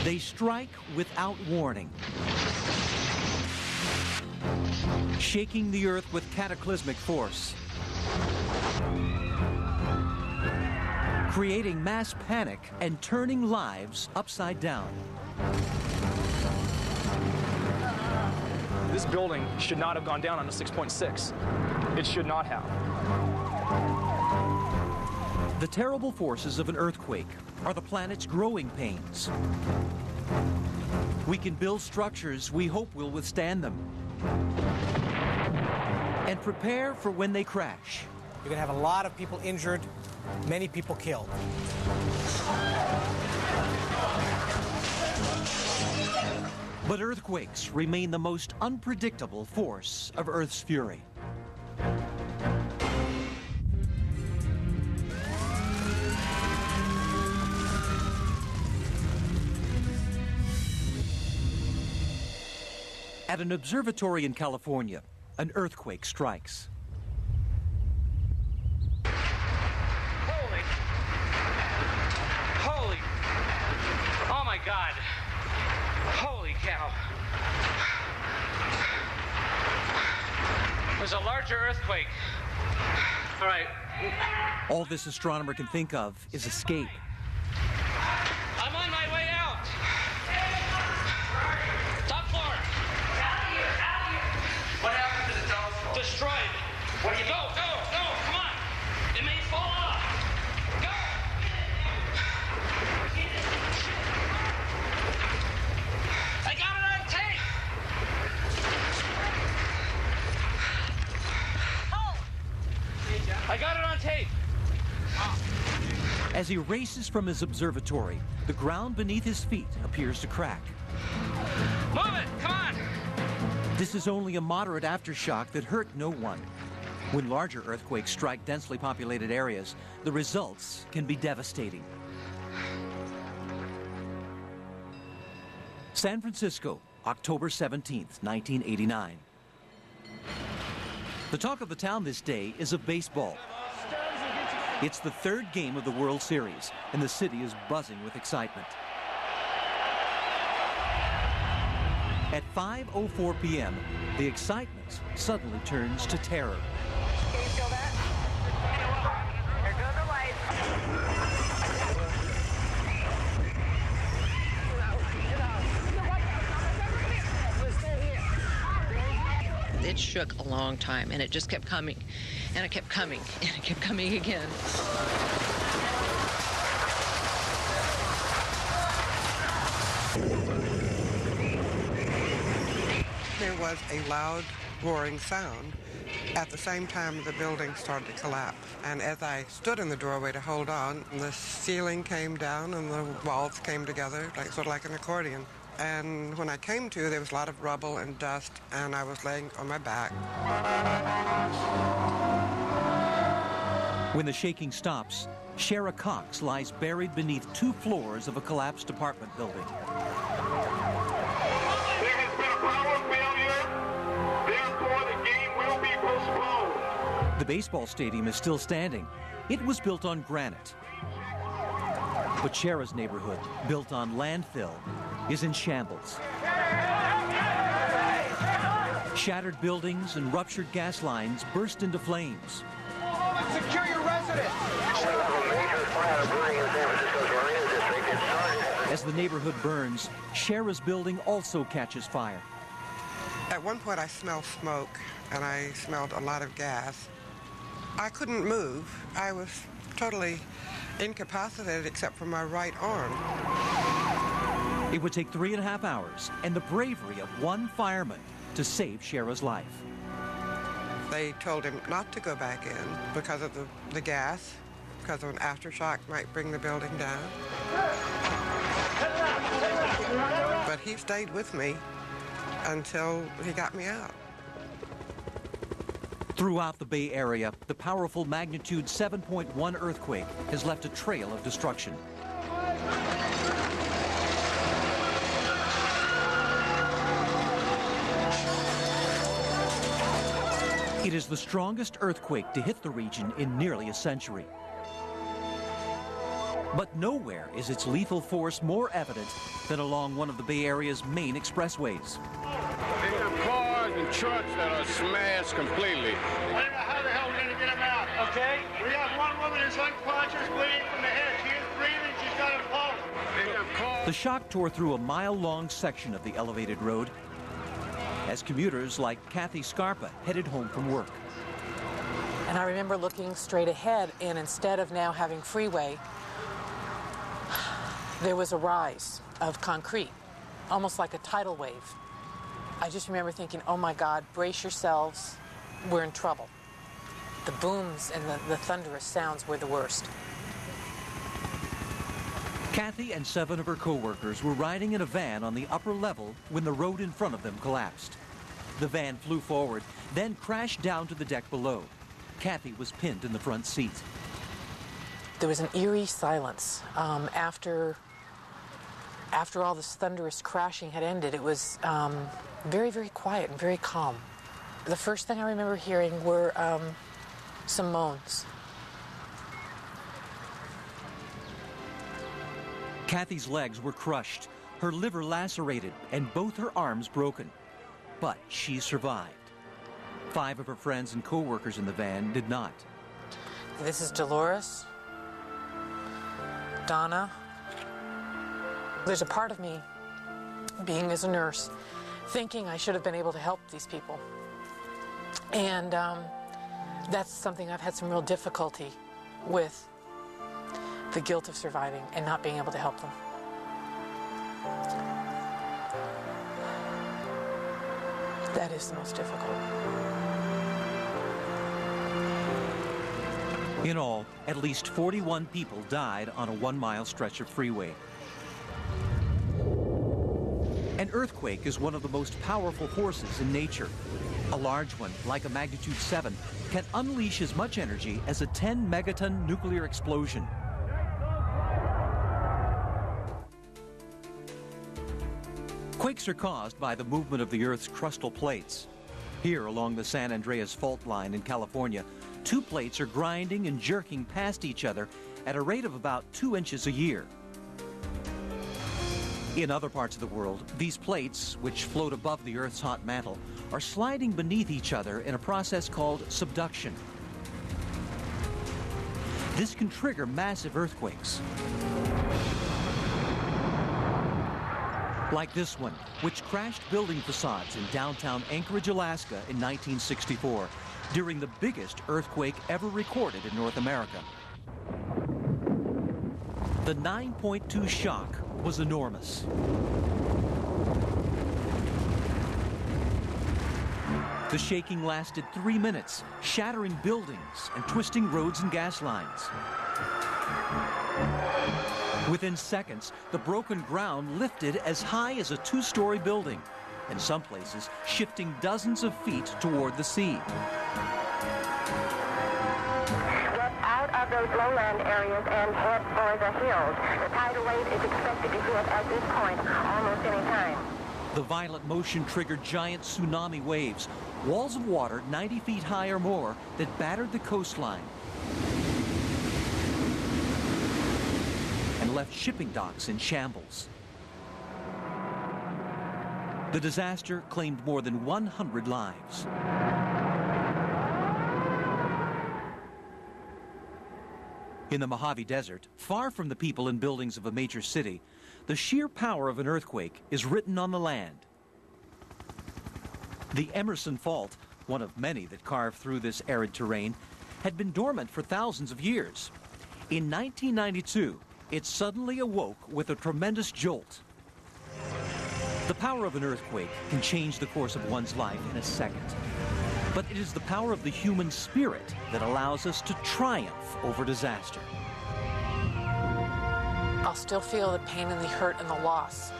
They strike without warning, shaking the earth with cataclysmic force, creating mass panic and turning lives upside down. This building should not have gone down on a 6.6. It should not have. The terrible forces of an earthquake are the planet's growing pains. We can build structures we hope will withstand them and prepare for when they crash. You're going to have a lot of people injured, many people killed. But earthquakes remain the most unpredictable force of Earth's fury. At an observatory in California, an earthquake strikes. Holy, oh my God. Holy cow. There's a larger earthquake. All right. All this astronomer can think of is escape. I'm on my way out. Top floor. What happened to the top floor? Destroyed. What do you go, come on. It may fall off. Go. I got it on tape. I got it on tape. As he races from his observatory, the ground beneath his feet appears to crack. Move it, come on. This is only a moderate aftershock that hurt no one. When larger earthquakes strike densely populated areas, the results can be devastating. San Francisco, October 17th, 1989. The talk of the town this day is of baseball. It's the third game of the World Series, and the city is buzzing with excitement. At 5:04 p.m., the excitement suddenly turns to terror. Can you feel that? There go the lights. It shook a long time, and it just kept coming, and it kept coming, and it kept coming again. There was a loud, roaring sound. At the same time, the building started to collapse. And as I stood in the doorway to hold on, the ceiling came down and the walls came together, sort of like an accordion. And when I came to, there was a lot of rubble and dust, and I was laying on my back. When the shaking stops, Shara Cox lies buried beneath 2 floors of a collapsed apartment building. There has been a power failure, therefore the game will be postponed. The baseball stadium is still standing. It was built on granite. But Shara's neighborhood, built on landfill, is in shambles. Shattered buildings and ruptured gas lines burst into flames. Secure your residence. As the neighborhood burns, Shara's building also catches fire. At one point, I smelled smoke, and I smelled a lot of gas. I couldn't move. I was totally incapacitated except for my right arm. It would take 3.5 hours and the bravery of one fireman to save Shara's life. They told him not to go back in because of the gas, because of an aftershock might bring the building down. But he stayed with me until he got me out. Throughout the Bay Area, the powerful magnitude 7.1 earthquake has left a trail of destruction. It is the strongest earthquake to hit the region in nearly a century. But nowhere is its lethal force more evident than along one of the Bay Area's main expressways. They have cars and trucks that are smashed completely. I don't know how the hell we're going to get them out, okay? We have one woman who's unconscious, bleeding from the head. She is breathing. She's got a pulse. They have cars. The shock tore through a mile-long section of the elevated road as commuters like Kathy Scarpa headed home from work. And I remember looking straight ahead, and instead of now having freeway, there was a rise of concrete, almost like a tidal wave. I just remember thinking, oh my God, brace yourselves, we're in trouble. The booms and the thunderous sounds were the worst. Kathy and 7 of her co-workers were riding in a van on the upper level when the road in front of them collapsed. The van flew forward, then crashed down to the deck below. Kathy was pinned in the front seat. There was an eerie silence. After all this thunderous crashing had ended, it was very, very quiet and very calm. The first thing I remember hearing were some moans. Kathy's legs were crushed, her liver lacerated, and both her arms broken. But she survived. 5 of her friends and co-workers in the van did not. This is Dolores, Donna. There's a part of me, being as a nurse, thinking I should have been able to help these people. And that's something I've had some real difficulty with, the guilt of surviving and not being able to help them. That is the most difficult. In all, at least 41 people died on a 1-mile stretch of freeway. An earthquake is one of the most powerful forces in nature. A large one, like a magnitude 7, can unleash as much energy as a 10-megaton nuclear explosion. Quakes are caused by the movement of the Earth's crustal plates. Here, along the San Andreas fault line in California, 2 plates are grinding and jerking past each other at a rate of about 2 inches a year. In other parts of the world, these plates, which float above the Earth's hot mantle, are sliding beneath each other in a process called subduction. This can trigger massive earthquakes. Like this one, which crashed building facades in downtown Anchorage, Alaska in 1964, during the biggest earthquake ever recorded in North America. The 9.2 shock was enormous. The shaking lasted 3 minutes, shattering buildings and twisting roads and gas lines. Within seconds, the broken ground lifted as high as a 2-story building, in some places shifting dozens of feet toward the sea. Get out of those lowland areas and head for the hills. The tidal wave is expected to hit at this point almost any time. The violent motion triggered giant tsunami waves, walls of water 90 feet high or more that battered the coastline and left shipping docks in shambles. The disaster claimed more than 100 lives. In the Mojave Desert, far from the people and buildings of a major city, the sheer power of an earthquake is written on the land. The Emerson Fault, one of many that carved through this arid terrain, had been dormant for thousands of years. In 1992, it suddenly awoke with a tremendous jolt. The power of an earthquake can change the course of one's life in a second. But it is the power of the human spirit that allows us to triumph over disaster. I'll still feel the pain and the hurt and the loss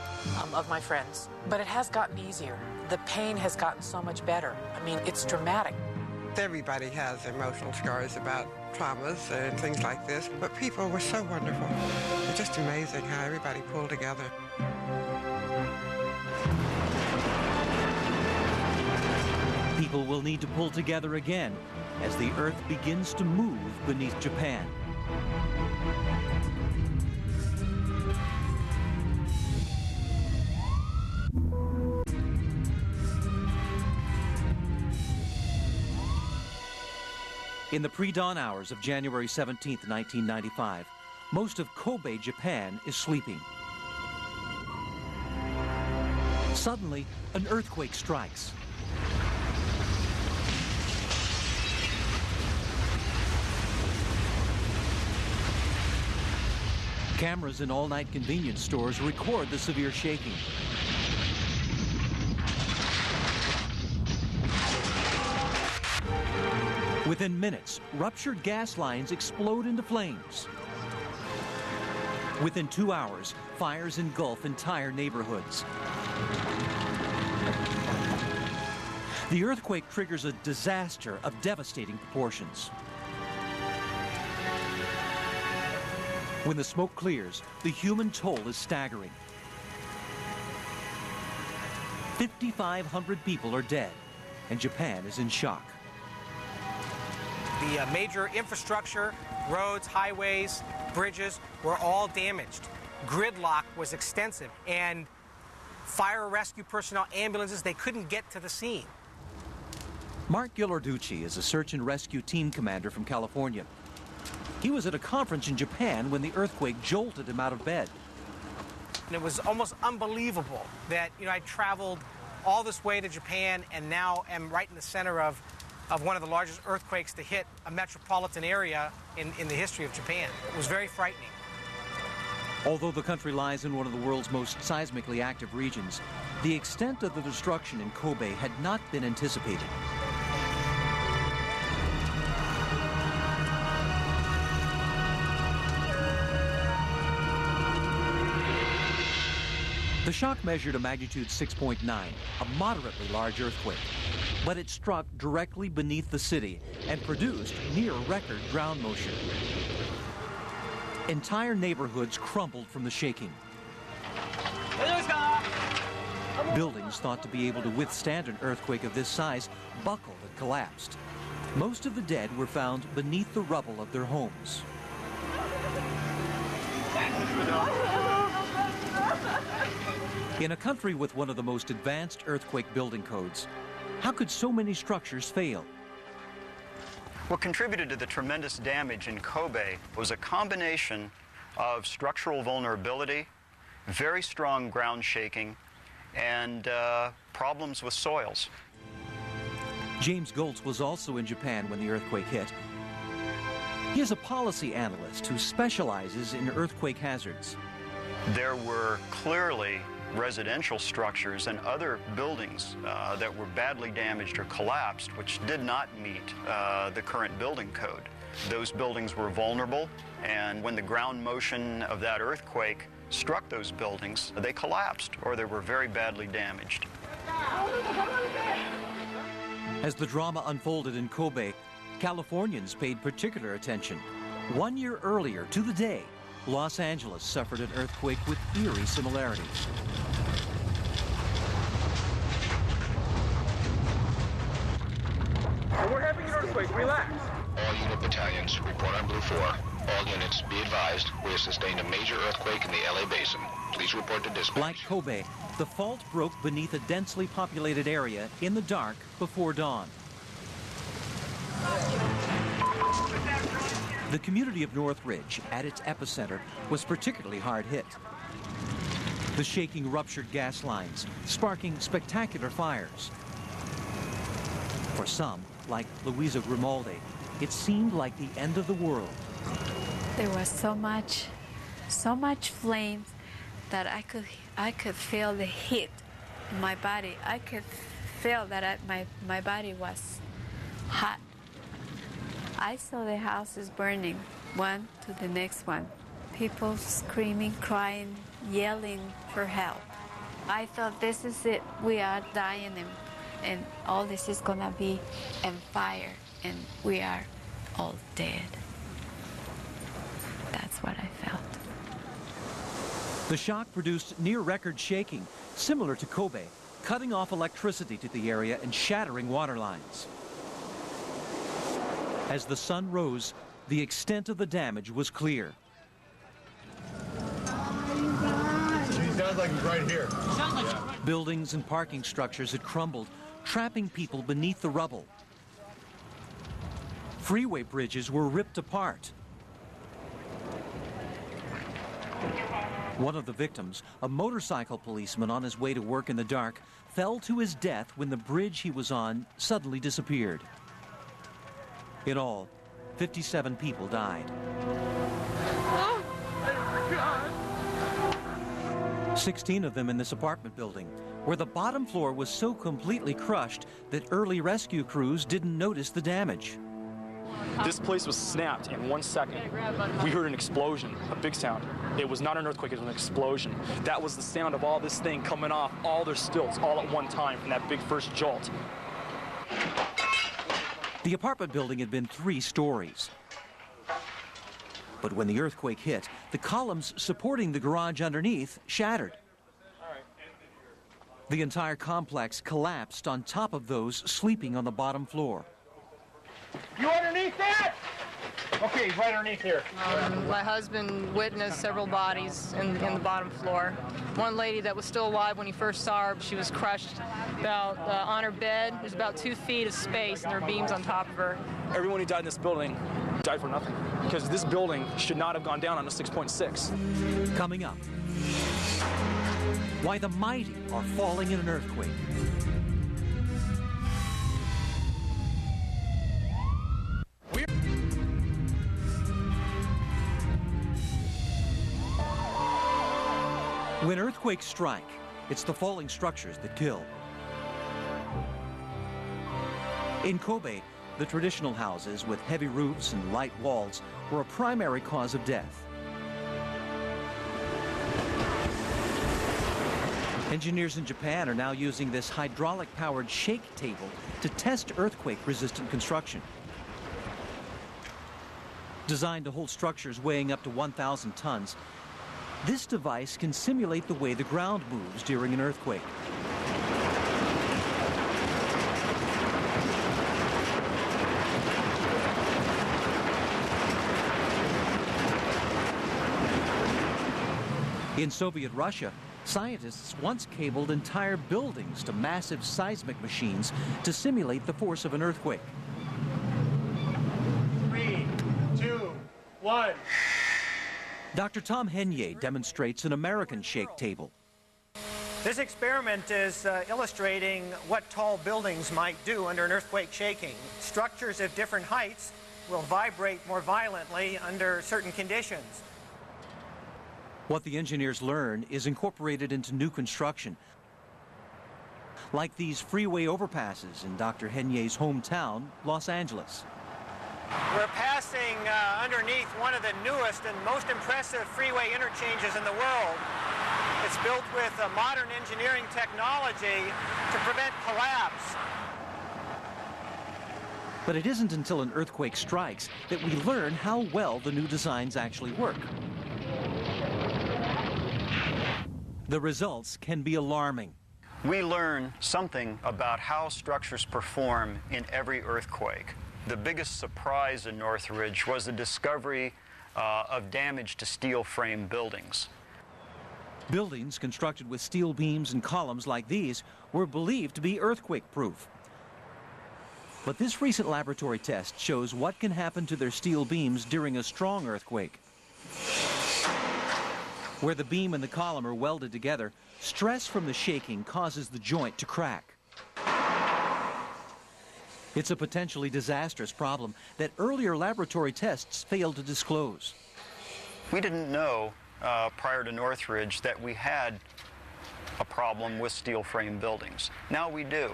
of my friends, but it has gotten easier. The pain has gotten so much better. I mean, it's dramatic. Everybody has emotional scars about traumas and things like this, but people were so wonderful. It's just amazing how everybody pulled together. People will need to pull together again as the Earth begins to move beneath Japan. In the pre-dawn hours of January 17, 1995, most of Kobe, Japan, is sleeping. Suddenly, an earthquake strikes. Cameras in all-night convenience stores record the severe shaking. Within minutes, ruptured gas lines explode into flames. Within 2 hours, fires engulf entire neighborhoods. The earthquake triggers a disaster of devastating proportions. When the smoke clears, the human toll is staggering. 5,500 people are dead, and Japan is in shock. The major infrastructure, roads, highways, bridges were all damaged. Gridlock was extensive, and fire rescue personnel, ambulances, they couldn't get to the scene. Mark Ghilarducci is a search and rescue team commander from California. He was at a conference in Japan when the earthquake jolted him out of bed. And it was almost unbelievable that, I traveled all this way to Japan and now am right in the center of one of the largest earthquakes to hit a metropolitan area in the history of Japan. It was very frightening. Although the country lies in one of the world's most seismically active regions, the extent of the destruction in Kobe had not been anticipated. The shock measured a magnitude 6.9, a moderately large earthquake, but it struck directly beneath the city and produced near-record ground motion. Entire neighborhoods crumbled from the shaking. Buildings thought to be able to withstand an earthquake of this size buckled and collapsed. Most of the dead were found beneath the rubble of their homes. In a country with one of the most advanced earthquake building codes, how could so many structures fail? What contributed to the tremendous damage in Kobe was a combination of structural vulnerability, very strong ground shaking, and problems with soils. James Goltz was also in Japan when the earthquake hit. He is a policy analyst who specializes in earthquake hazards. There were clearly residential structures and other buildings that were badly damaged or collapsed, which did not meet the current building code. Those buildings were vulnerable, and when the ground motion of that earthquake struck those buildings, they collapsed or they were very badly damaged. As the drama unfolded in Kobe, Californians paid particular attention. 1 year earlier, to the day, Los Angeles suffered an earthquake with eerie similarities. We're having an earthquake. Relax. All unit battalions, report on Blue 4. All units, be advised, we have sustained a major earthquake in the LA basin. Please report to dispatch. Like Kobe, the fault broke beneath a densely populated area in the dark before dawn. The community of Northridge, at its epicenter, was particularly hard hit. The shaking ruptured gas lines, sparking spectacular fires. For some, like Louisa Grimaldi, it seemed like the end of the world. There was so much flames that I could feel the heat in my body. I could feel that my body was hot. I saw the houses burning, one to the next one. People screaming, crying, yelling for help. I thought, this is it. We are dying, and all this is gonna be on fire, and we are all dead. That's what I felt. The shock produced near-record shaking, similar to Kobe, cutting off electricity to the area and shattering water lines. As the sun rose, the extent of the damage was clear. He sounds like he's right here. Buildings and parking structures had crumbled, trapping people beneath the rubble. Freeway bridges were ripped apart. One of the victims, a motorcycle policeman on his way to work in the dark, fell to his death when the bridge he was on suddenly disappeared. In all, 57 people died. Oh, my God. 16 of them in this apartment building, where the bottom floor was so completely crushed that early rescue crews didn't notice the damage. This place was snapped in 1 second. We heard an explosion, a big sound. It was not an earthquake, it was an explosion. That was the sound of all this thing coming off all their stilts all at one time from that big first jolt. The apartment building had been 3 stories. But when the earthquake hit, the columns supporting the garage underneath shattered. The entire complex collapsed on top of those sleeping on the bottom floor. You underneath that? Okay, he's right underneath here. My husband witnessed several bodies in the bottom floor. One lady that was still alive when he first saw her, she was crushed about on her bed. There's about 2 feet of space, and there were beams on top of her. Everyone who died in this building died for nothing, because this building should not have gone down on a 6.6. Coming up, why the mighty are falling in an earthquake. When earthquakes strike, it's the falling structures that kill. In Kobe, the traditional houses with heavy roofs and light walls were a primary cause of death. Engineers in Japan are now using this hydraulic-powered shake table to test earthquake-resistant construction. Designed to hold structures weighing up to 1,000 tons, this device can simulate the way the ground moves during an earthquake. In Soviet Russia, scientists once cabled entire buildings to massive seismic machines to simulate the force of an earthquake. 3, 2, 1. Dr. Tom Henye demonstrates an American shake table. This experiment is illustrating what tall buildings might do under an earthquake shaking. Structures of different heights will vibrate more violently under certain conditions. What the engineers learn is incorporated into new construction, like these freeway overpasses in Dr. Henye's hometown, Los Angeles. We're passing underneath one of the newest and most impressive freeway interchanges in the world. It's built with modern engineering technology to prevent collapse. But it isn't until an earthquake strikes that we learn how well the new designs actually work. The results can be alarming. We learn something about how structures perform in every earthquake. The biggest surprise in Northridge was the discovery of damage to steel frame buildings. Buildings constructed with steel beams and columns like these were believed to be earthquake-proof. But this recent laboratory test shows what can happen to their steel beams during a strong earthquake. Where the beam and the column are welded together, stress from the shaking causes the joint to crack. It's a potentially disastrous problem that earlier laboratory tests failed to disclose. We didn't know prior to Northridge that we had a problem with steel frame buildings. Now we do.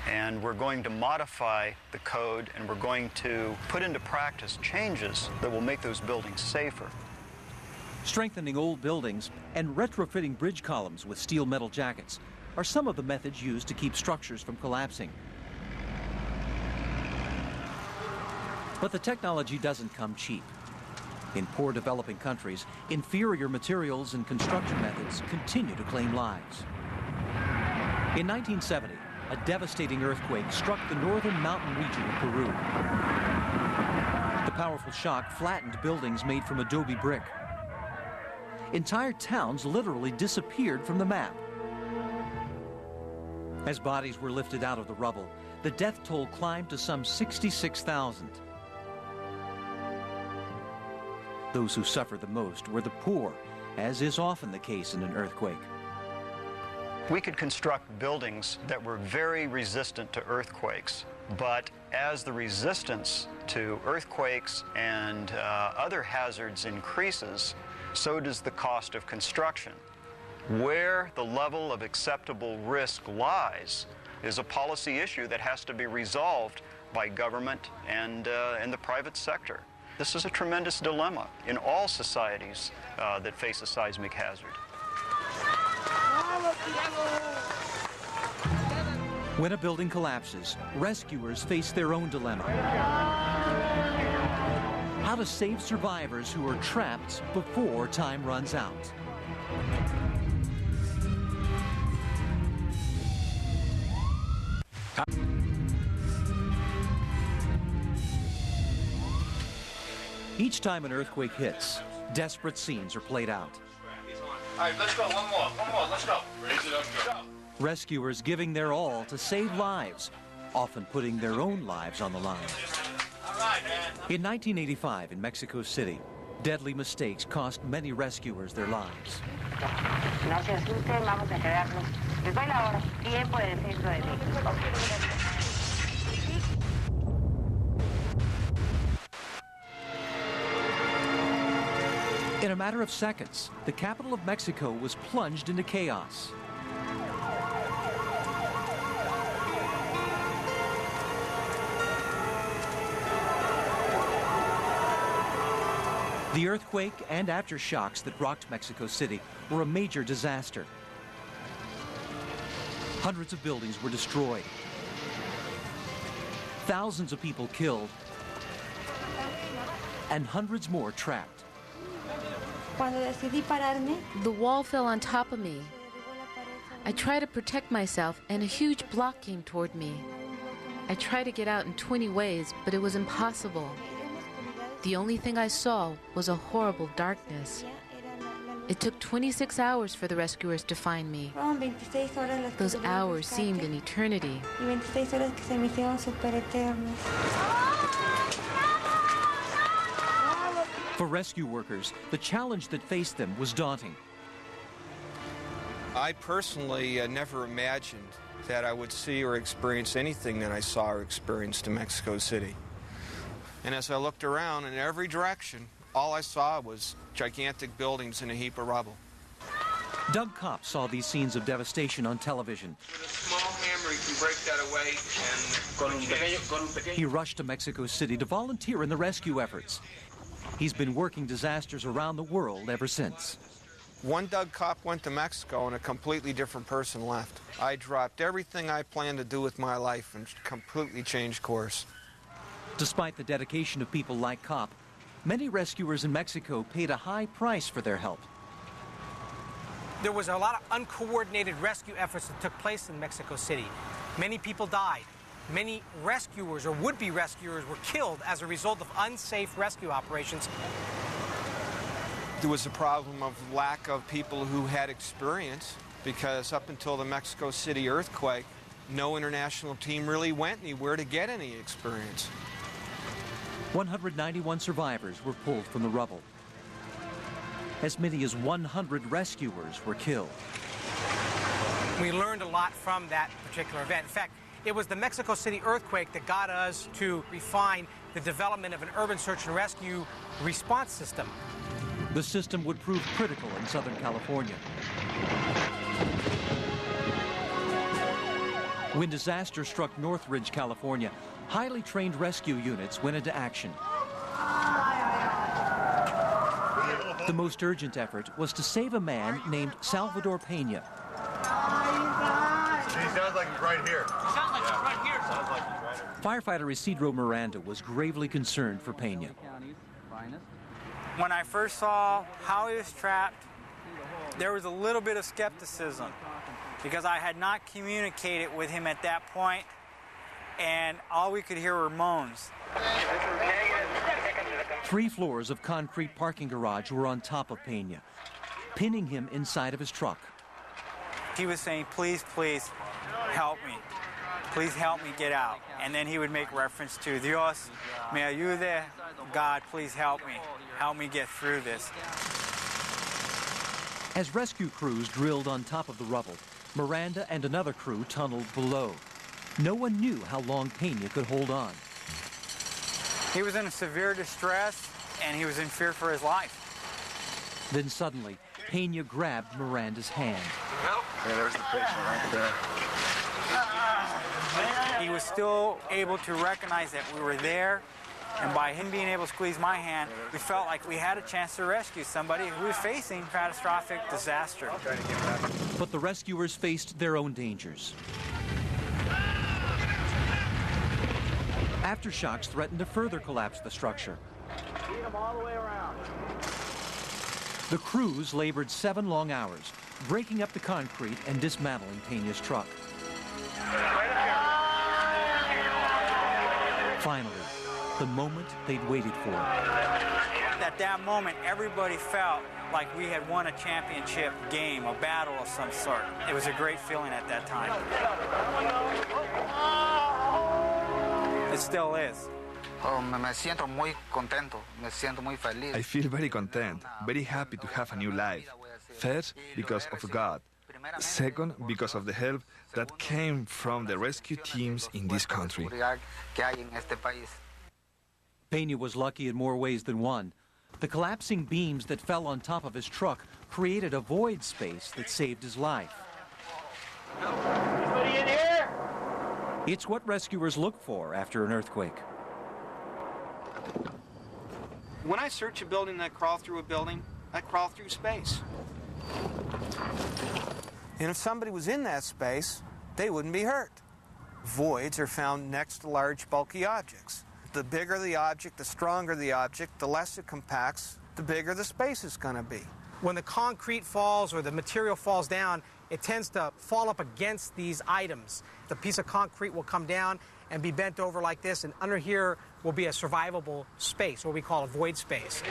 And we're going to modify the code, and we're going to put into practice changes that will make those buildings safer. Strengthening old buildings and retrofitting bridge columns with steel metal jackets are some of the methods used to keep structures from collapsing. But the technology doesn't come cheap. In poor developing countries, inferior materials and construction methods continue to claim lives. In 1970, a devastating earthquake struck the northern mountain region of Peru. The powerful shock flattened buildings made from adobe brick. Entire towns literally disappeared from the map. As bodies were lifted out of the rubble, the death toll climbed to some 66,000. Those who suffered the most were the poor, as is often the case in an earthquake. We could construct buildings that were very resistant to earthquakes, but as the resistance to earthquakes and other hazards increases, so does the cost of construction. Where the level of acceptable risk lies is a policy issue that has to be resolved by government and the private sector. This is a tremendous dilemma in all societies that face a seismic hazard. When a building collapses, rescuers face their own dilemma. How to save survivors who are trapped before time runs out. Each time an earthquake hits, desperate scenes are played out. All right, let's go. One more. Let's go. Raise it up, go. Rescuers giving their all to save lives, often putting their own lives on the line. In 1985 in Mexico City, deadly mistakes cost many rescuers their lives. No se asusten, vamos a quedarnos. Les doy la hora. Tiempo de centro de México. In a matter of seconds, the capital of Mexico was plunged into chaos. The earthquake and aftershocks that rocked Mexico City were a major disaster. Hundreds of buildings were destroyed. Thousands of people killed, and hundreds more trapped. The wall fell on top of me. I tried to protect myself, and a huge block came toward me. I tried to get out in 20 ways, but it was impossible. The only thing I saw was a horrible darkness. It took 26 hours for the rescuers to find me. Those hours seemed an eternity. For rescue workers, the challenge that faced them was daunting. I personally never imagined that I would see or experience anything that I saw or experienced in Mexico City. And as I looked around in every direction, all I saw was gigantic buildings in a heap of rubble. Doug Kopp saw these scenes of devastation on television. With a small hammer, you can break that away and... He rushed to Mexico City to volunteer in the rescue efforts. He's been working disasters around the world ever since. One Doug Kopp went to Mexico and a completely different person left. I dropped everything I planned to do with my life and completely changed course. Despite the dedication of people like Kopp, many rescuers in Mexico paid a high price for their help. There was a lot of uncoordinated rescue efforts that took place in Mexico City. Many people died. Many rescuers or would-be rescuers were killed as a result of unsafe rescue operations. There was a problem of lack of people who had experience, because up until the Mexico City earthquake, no international team really went anywhere to get any experience. 191 survivors were pulled from the rubble. As many as 100 rescuers were killed. We learned a lot from that particular event. In fact, it was the Mexico City earthquake that got us to refine the development of an urban search and rescue response system. The system would prove critical in Southern California. When disaster struck Northridge, California, highly trained rescue units went into action. The most urgent effort was to save a man named Salvador Pena. He sounds like he's right here. He sounds like he's right here. Sounds like he's right here. Firefighter Isidro Miranda was gravely concerned for Pena. When I first saw how he was trapped, there was a little bit of skepticism because I had not communicated with him at that point, and all we could hear were moans. 3 floors of concrete parking garage were on top of Pena, pinning him inside of his truck. He was saying, please, please, help me. please help me get out. And then he would make reference to Dios, me ayude, God, please help me get through this. As rescue crews drilled on top of the rubble, Miranda and another crew tunneled below. No one knew how long Pena could hold on. He was in severe distress, and he was in fear for his life. Then suddenly, Pena grabbed Miranda's hand. Yeah, there's the patient right there. He was still able to recognize that we were there, and by him being able to squeeze my hand, we felt like we had a chance to rescue somebody who was facing catastrophic disaster. But the rescuers faced their own dangers. Aftershocks threatened to further collapse the structure. Feed them all the way around. The crews labored 7 long hours, breaking up the concrete and dismantling Pena's truck. Finally, the moment they'd waited for. At that moment, everybody felt like we had won a championship game, a battle of some sort. It was a great feeling at that time. It still is. I feel very content, very happy to have a new life. First, because of God. Second, because of the help that came from the rescue teams in this country. Pena was lucky in more ways than one. The collapsing beams that fell on top of his truck created a void space that saved his life. Anybody in here? It's what rescuers look for after an earthquake. When I search a building and I crawl through a building, I crawl through space. And if somebody was in that space, they wouldn't be hurt. Voids are found next to large, bulky objects. The bigger the object, the stronger the object, the less it compacts, the bigger the space is going to be. When the concrete falls or the material falls down, it tends to fall up against these items. The piece of concrete will come down and be bent over like this, and under here will be a survivable space, what we call a void space.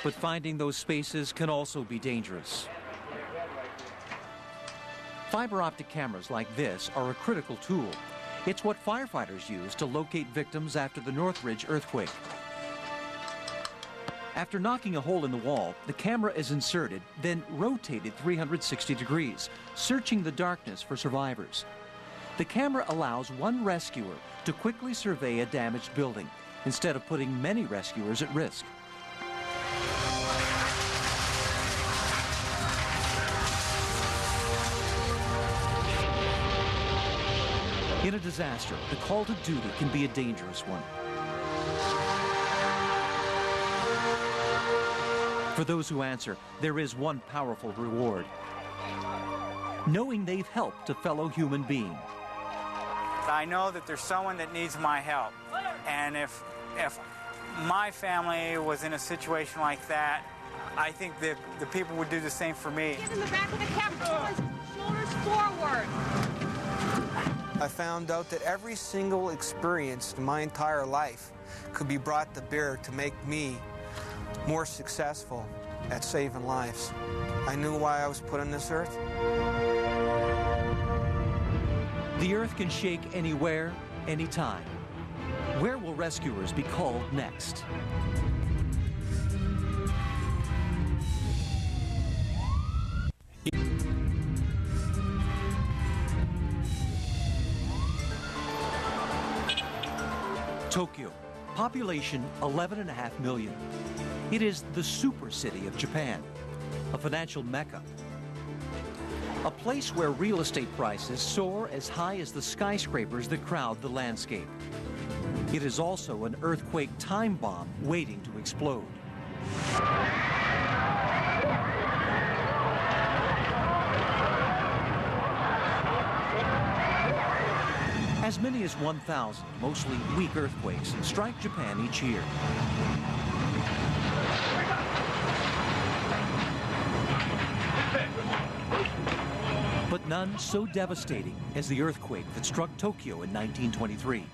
But finding those spaces can also be dangerous. Fiber optic cameras like this are a critical tool. It's what firefighters use to locate victims after the Northridge earthquake. After knocking a hole in the wall, the camera is inserted, then rotated 360 degrees, searching the darkness for survivors. The camera allows one rescuer to quickly survey a damaged building, instead of putting many rescuers at risk. In a disaster, the call to duty can be a dangerous one. For those who answer, there is one powerful reward: knowing they've helped a fellow human being. I know that there's someone that needs my help, and if my family was in a situation like that, I think that the people would do the same for me. Get in the back of the cab, shoulders forward. I found out that every single experience in my entire life could be brought to bear to make me more successful at saving lives. I knew why I was put on this earth. The earth can shake anywhere, anytime. Where will rescuers be called next? Tokyo, population 11.5 million. It is the super city of Japan, a financial mecca. A place where real estate prices soar as high as the skyscrapers that crowd the landscape. It is also an earthquake time bomb waiting to explode. As many as 1,000, mostly weak earthquakes, strike Japan each year. But none so devastating as the earthquake that struck Tokyo in 1923.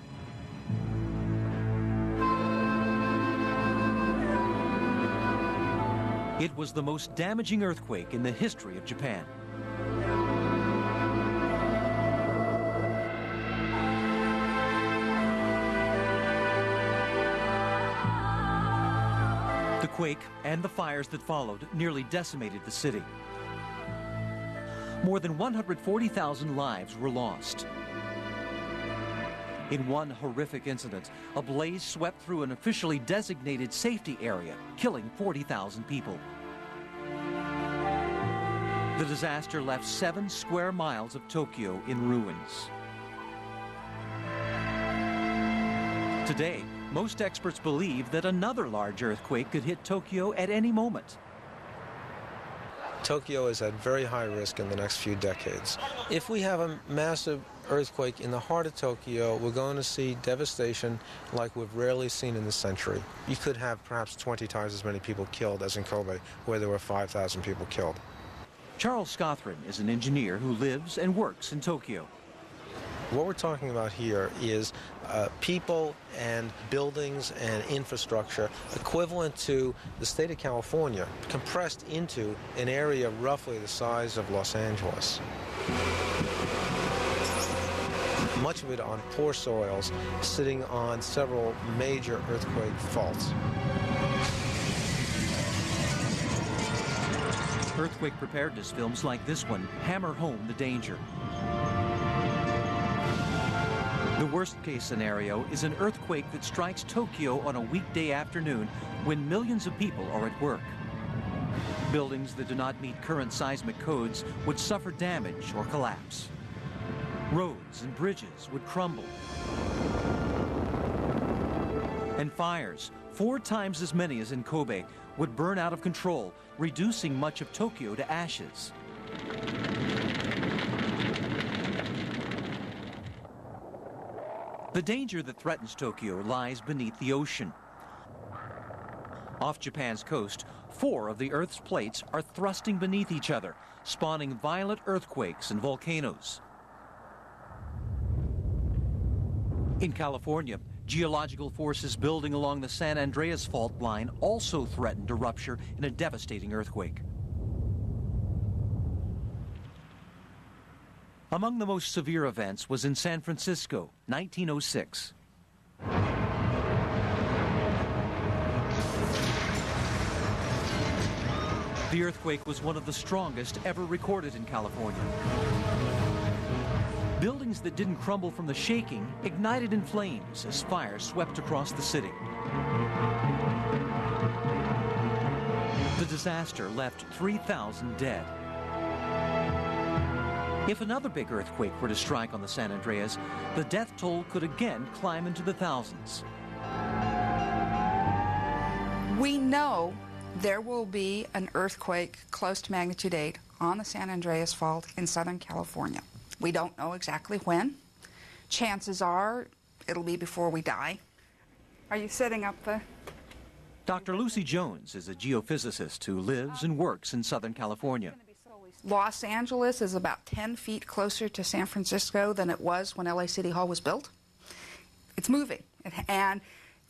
It was the most damaging earthquake in the history of Japan. The quake and the fires that followed nearly decimated the city. More than 140,000 lives were lost. In one horrific incident, a blaze swept through an officially designated safety area, killing 40,000 people. The disaster left 7 square miles of Tokyo in ruins. Today, most experts believe that another large earthquake could hit Tokyo at any moment. Tokyo is at very high risk in the next few decades. If we have a massive earthquake in the heart of Tokyo, we're going to see devastation like we've rarely seen in this century. You could have perhaps 20 times as many people killed as in Kobe, where there were 5,000 people killed. Charles Scothrin is an engineer who lives and works in Tokyo. What we're talking about here is people and buildings and infrastructure equivalent to the state of California compressed into an area roughly the size of Los Angeles. Much of it on poor soils, sitting on several major earthquake faults. Earthquake preparedness films like this one hammer home the danger. The worst-case scenario is an earthquake that strikes Tokyo on a weekday afternoon when millions of people are at work. Buildings that do not meet current seismic codes would suffer damage or collapse. Roads and bridges would crumble. And fires, 4 times as many as in Kobe, would burn out of control, reducing much of Tokyo to ashes. The danger that threatens Tokyo lies beneath the ocean. Off Japan's coast, 4 of the Earth's plates are thrusting beneath each other, spawning violent earthquakes and volcanoes. In California, geological forces building along the San Andreas fault line also threaten to rupture in a devastating earthquake. Among the most severe events was in San Francisco, 1906. The earthquake was one of the strongest ever recorded in California. Buildings that didn't crumble from the shaking ignited in flames as fire swept across the city. The disaster left 3,000 dead. If another big earthquake were to strike on the San Andreas, the death toll could again climb into the thousands. We know there will be an earthquake close to magnitude 8 on the San Andreas Fault in Southern California. We don't know exactly when. Chances are it'll be before we die. Are you setting up the... Dr. Lucy Jones is a geophysicist who lives and works in Southern California. Los Angeles is about 10 feet closer to San Francisco than it was when LA City Hall was built. It's moving, and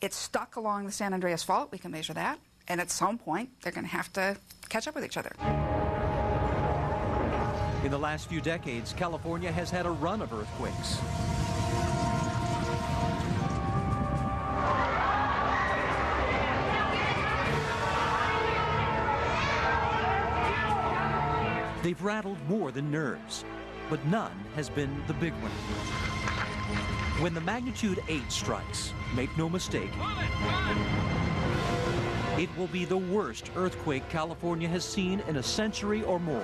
it's stuck along the San Andreas Fault. We can measure that, and at some point, they're going to have to catch up with each other. In the last few decades, California has had a run of earthquakes. They've rattled more than nerves, but none has been the big one. When the magnitude 8 strikes, make no mistake, it will be the worst earthquake California has seen in a century or more.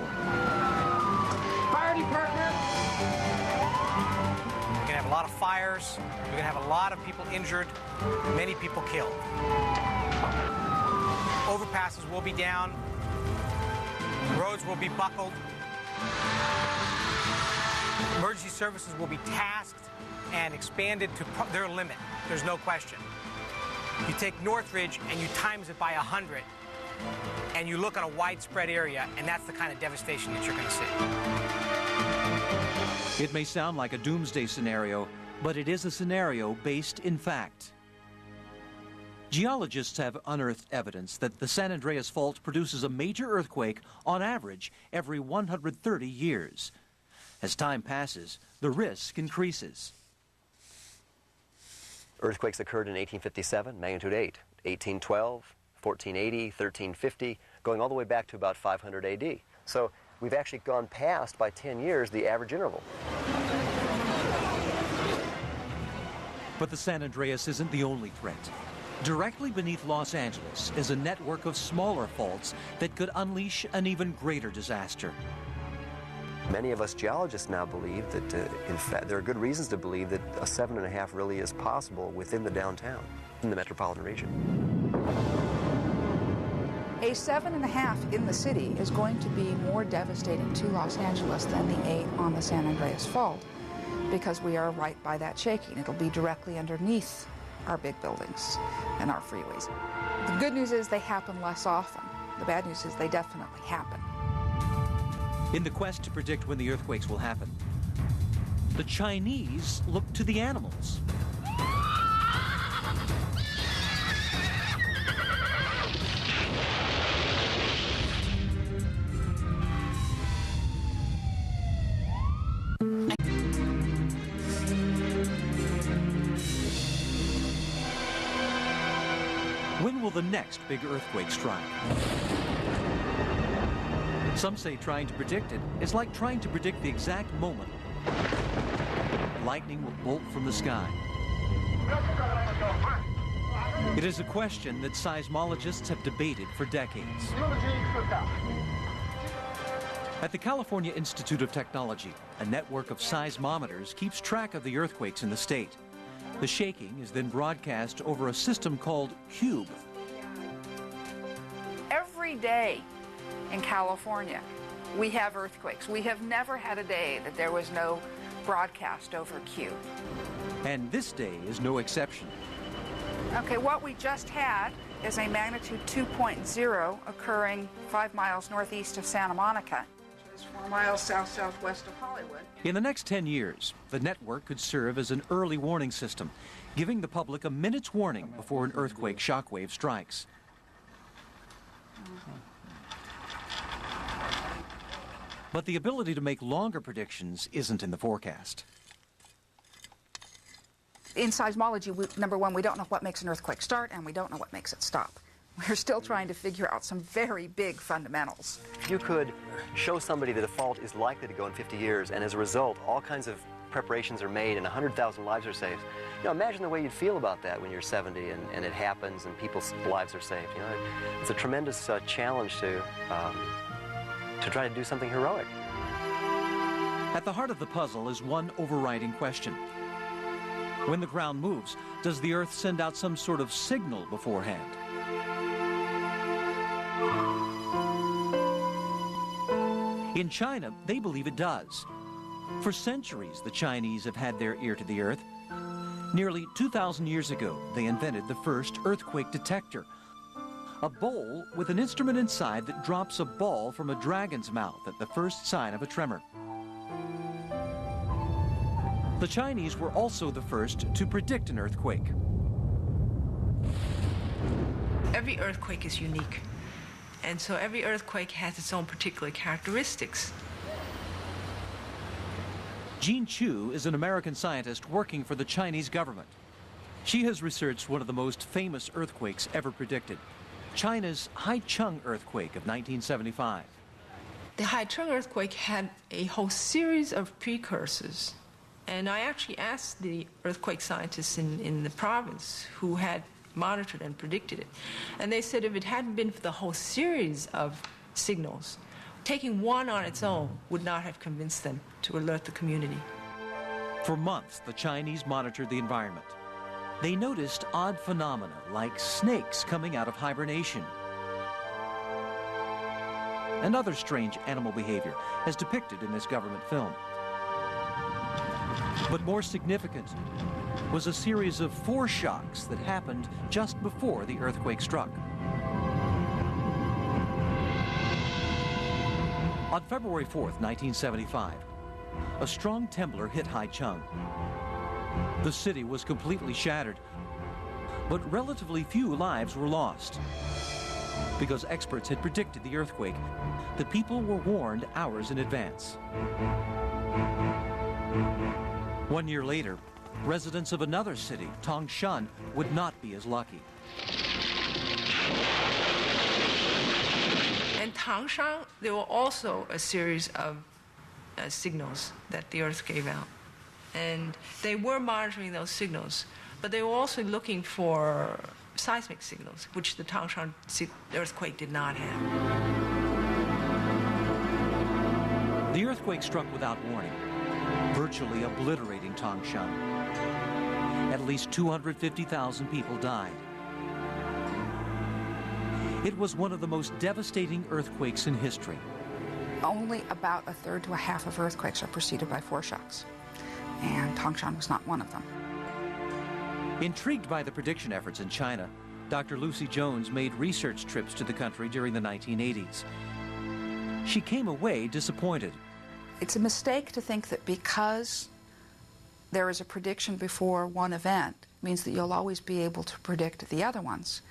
Fire department! We're going to have a lot of fires. We're going to have a lot of people injured, many people killed. Overpasses will be down. Roads will be buckled. Emergency services will be tasked and expanded to their limit. There's no question. You take Northridge and you times it by 100, and you look at a widespread area, and that's the kind of devastation that you're going to see. It may sound like a doomsday scenario, but it is a scenario based in fact. Geologists have unearthed evidence that the San Andreas Fault produces a major earthquake on average every 130 years. As time passes, the risk increases. Earthquakes occurred in 1857, magnitude 8, 1812, 1480, 1350, going all the way back to about 500 AD. So we've actually gone past, by 10 years, the average interval. But the San Andreas isn't the only threat. Directly beneath Los Angeles is a network of smaller faults that could unleash an even greater disaster. Many of us geologists now believe that, in fact, there are good reasons to believe that a 7.5 really is possible within the downtown, in the metropolitan region. A 7.5 in the city is going to be more devastating to Los Angeles than the 8 on the San Andreas Fault, because we are right by that shaking. It'll be directly underneath our big buildings and our freeways. The good news is they happen less often. The bad news is they definitely happen. In the quest to predict when the earthquakes will happen, the Chinese look to the animals. When will the next big earthquake strike? Some say trying to predict it is like trying to predict the exact moment lightning will bolt from the sky. It is a question that seismologists have debated for decades. At the California Institute of Technology, a network of seismometers keeps track of the earthquakes in the state. The shaking is then broadcast over a system called Cube. Every day in California, we have earthquakes. We have never had a day that there was no broadcast over Cube. And this day is no exception. Okay, what we just had is a magnitude 2.0 occurring 5 miles northeast of Santa Monica, which is 4 miles south-southwest of Hollywood. In the next 10 years, the network could serve as an early warning system, giving the public a minute's warning before an earthquake shockwave strikes. But the ability to make longer predictions isn't in the forecast. In seismology, number one, we don't know what makes an earthquake start, and we don't know what makes it stop. We're still trying to figure out some very big fundamentals. You could show somebody that a fault is likely to go in 50 years, and as a result, all kinds of preparations are made and 100,000 lives are saved. You know, imagine the way you'd feel about that when you're 70 and it happens and people's lives are saved. You know, it's a tremendous challenge to try to do something heroic. At the heart of the puzzle is one overriding question. When the ground moves, does the Earth send out some sort of signal beforehand? In China, they believe it does. For centuries, the Chinese have had their ear to the Earth. Nearly 2,000 years ago, they invented the first earthquake detector, a bowl with an instrument inside that drops a ball from a dragon's mouth at the first sign of a tremor. The Chinese were also the first to predict an earthquake. Every earthquake is unique, and so every earthquake has its own particular characteristics. Jean Chu is an American scientist working for the Chinese government. She has researched one of the most famous earthquakes ever predicted, China's Haicheng earthquake of 1975. The Haicheng earthquake had a whole series of precursors. And I actually asked the earthquake scientists in the province who had monitored and predicted it. And they said if it hadn't been for the whole series of signals, taking one on its own would not have convinced them to alert the community. For months, the Chinese monitored the environment. They noticed odd phenomena like snakes coming out of hibernation and other strange animal behavior as depicted in this government film. But more significant was a series of foreshocks that happened just before the earthquake struck. On February 4th, 1975, a strong tremor hit Haicheng. The city was completely shattered. But relatively few lives were lost. Because experts had predicted the earthquake, the people were warned hours in advance. 1 year later, residents of another city, Tangshan, would not be as lucky. In Tangshan, there were also a series of signals that the Earth gave out. And they were monitoring those signals, but they were also looking for seismic signals, which the Tangshan earthquake did not have. The earthquake struck without warning, virtually obliterating Tangshan. At least 250,000 people died. It was one of the most devastating earthquakes in history. Only about a third to a half of earthquakes are preceded by foreshocks, and Tangshan was not one of them. Intrigued by the prediction efforts in China, Dr. Lucy Jones made research trips to the country during the 1980s. She came away disappointed. It's a mistake to think that because there is a prediction before one event means that you'll always be able to predict the other ones.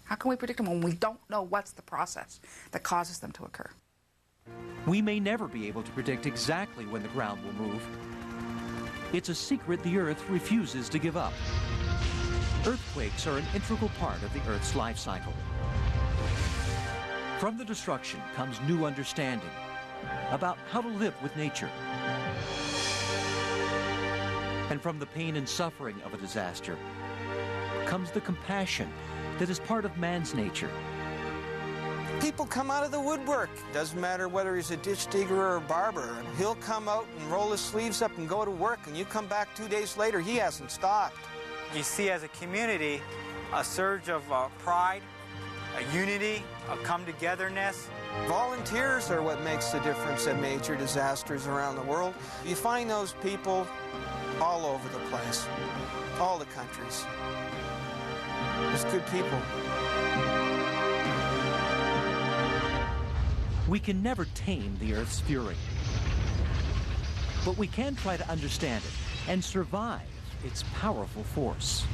How can we predict them when we don't know what's the process that causes them to occur? We may never be able to predict exactly when the ground will move. It's a secret the Earth refuses to give up. Earthquakes are an integral part of the Earth's life cycle. From the destruction comes new understanding about how to live with nature. And from the pain and suffering of a disaster comes the compassion that is part of man's nature. People come out of the woodwork. Doesn't matter whether he's a ditch digger or a barber. He'll come out and roll his sleeves up and go to work, and you come back 2 days later, he hasn't stopped. You see as a community a surge of pride, a unity, a come-togetherness. Volunteers are what makes the difference at major disasters around the world. You find those people all over the place, all the countries. There's good people. We can never tame the Earth's fury, but we can try to understand it and survive its powerful force.